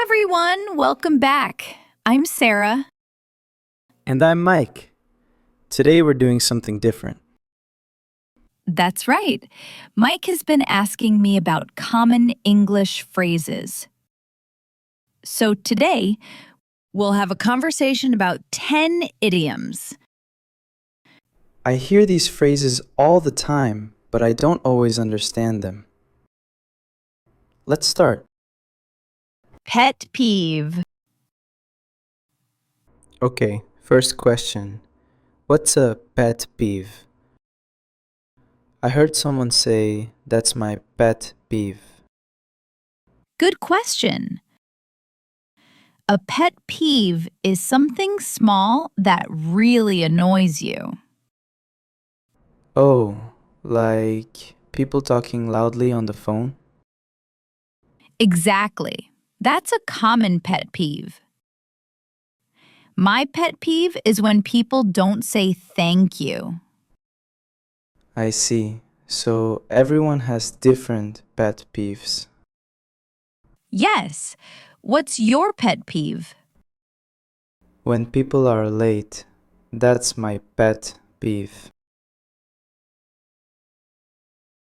everyone, welcome back. I'm Sarah. And I'm Mike. Today we're doing something different. That's right. Mike has been asking me about common English phrases. So today, we'll have a conversation about 10 idioms. I hear these phrases all the time, but I don't always understand them. Let's start. Pet peeve. Okay, first question. What's a pet peeve? I heard someone say, that's my pet peeve. Good question. A pet peeve is something small that really annoys you. Oh, like people talking loudly on the phone? Exactly. That's a common pet peeve. My pet peeve is when people don't say thank you. I see. So everyone has different pet peeves. Yes. What's your pet peeve? When people are late, that's my pet peeve.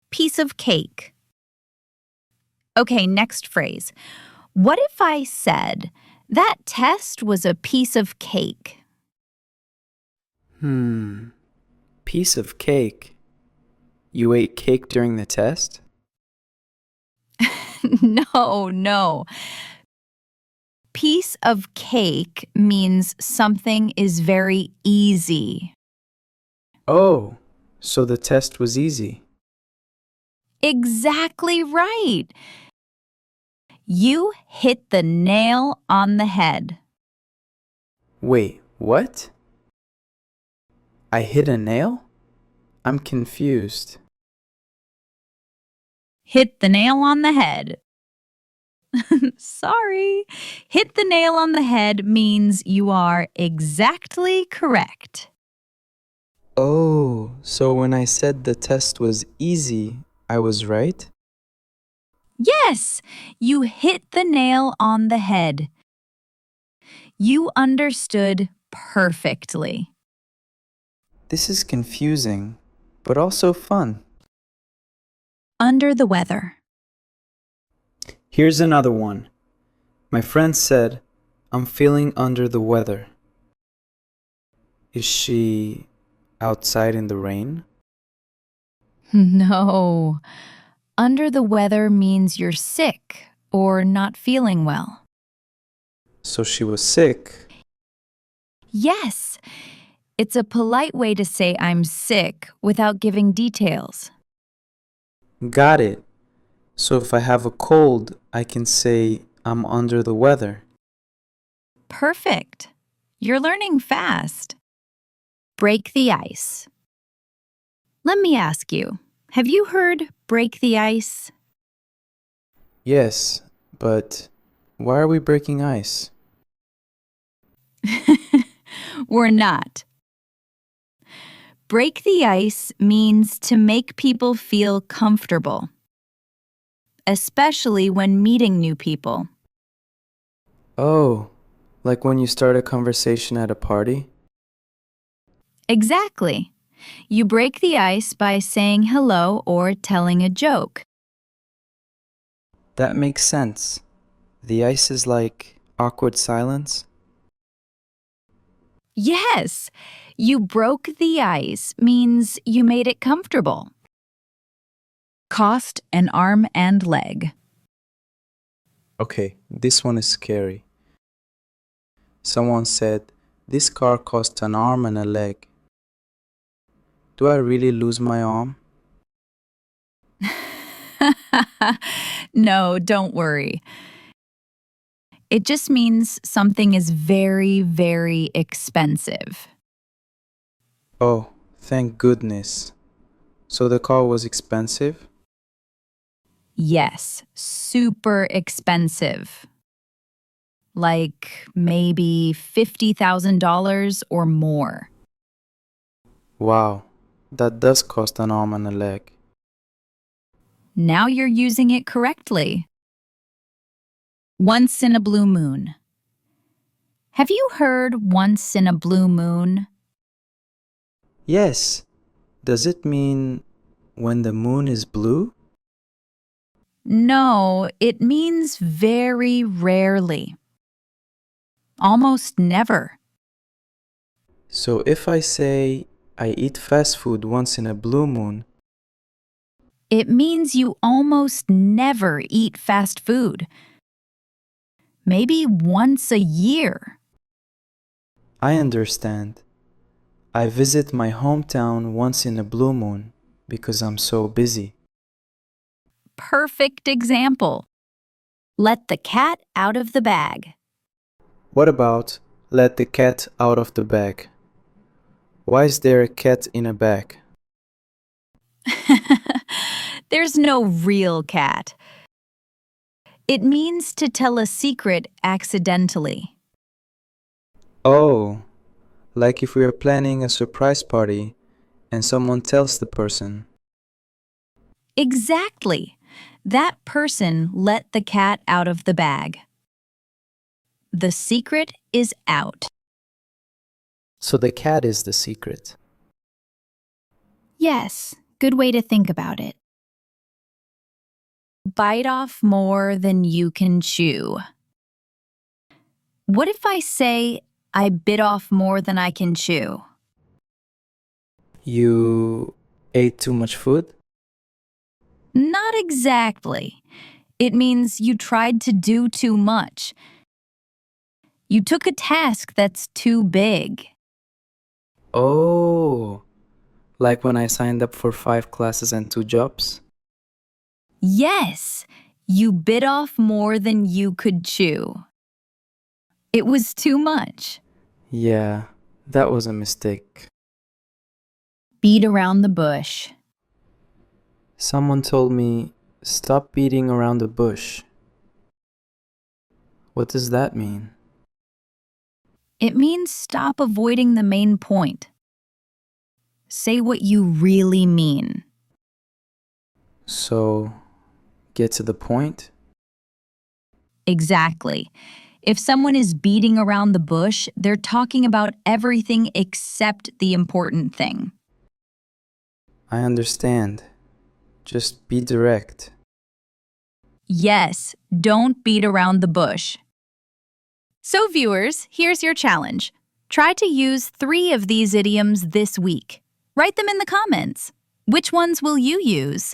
Piece of cake. Okay, next phrase. What if I said, that test was a piece of cake? Piece of cake. You ate cake during the test? No. Piece of cake means something is very easy. Oh, so the test was easy. Exactly right. You hit the nail on the head. Wait, what? I hit a nail? I'm confused. Hit the nail on the head. Sorry. Hit the nail on the head means you are exactly correct. Oh, so when I said the test was easy, I was right? Yes, you hit the nail on the head. You understood perfectly. This is confusing, but also fun. Under the weather. Here's another one. My friend said, I'm feeling under the weather. Is she outside in the rain? No. Under the weather means you're sick or not feeling well. So she was sick. Yes, it's a polite way to say I'm sick without giving details. Got it. So if I have a cold, I can say I'm under the weather. Perfect. You're learning fast. Break the ice. Let me ask you, have you heard break the ice? Yes, but why are we breaking ice? We're not. Break the ice means to make people feel comfortable, especially when meeting new people. Oh, like when you start a conversation at a party? Exactly. You break the ice by saying hello or telling a joke. That makes sense. The ice is like awkward silence. Yes, you broke the ice means you made it comfortable. Cost an arm and leg. Okay, this one is scary. Someone said, this car cost an arm and a leg. Do I really lose my arm? No, don't worry. It just means something is very, very expensive. Oh, thank goodness. So the car was expensive? Yes, super expensive. Like maybe $50,000 or more. Wow, that does cost an arm and a leg. Now you're using it correctly. Once in a blue moon. Have you heard once in a blue moon? Yes. Does it mean when the moon is blue? No, it means very rarely. Almost never. So if I say I eat fast food once in a blue moon, It means you almost never eat fast food. Maybe once a year. I understand. I visit my hometown once in a blue moon because I'm so busy. Perfect example. Let the cat out of the bag. What about let the cat out of the bag? Why is there a cat in a bag? There's no real cat. It means to tell a secret accidentally. Oh, like if we are planning a surprise party and someone tells the person. Exactly. That person let the cat out of the bag. The secret is out. So the cat is the secret. Yes, good way to think about it. Bite off more than you can chew. What if I say, I bit off more than I can chew? You ate too much food? Not exactly. It means you tried to do too much. You took a task that's too big. Oh, like when I signed up for 5 classes and 2 jobs? Yes, you bit off more than you could chew. It was too much. Yeah, that was a mistake. Beat around the bush. Someone told me, stop beating around the bush. What does that mean? It means stop avoiding the main point. Say what you really mean. So, get to the point? Exactly. If someone is beating around the bush, they're talking about everything except the important thing. I understand. Just be direct. Yes, don't beat around the bush. So, viewers, here's your challenge. Try to use 3 of these idioms this week. Write them in the comments. Which ones will you use?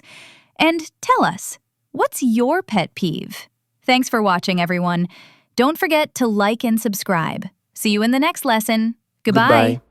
And tell us, what's your pet peeve? Thanks for watching, everyone. Don't forget to like and subscribe. See you in the next lesson. Goodbye. Goodbye.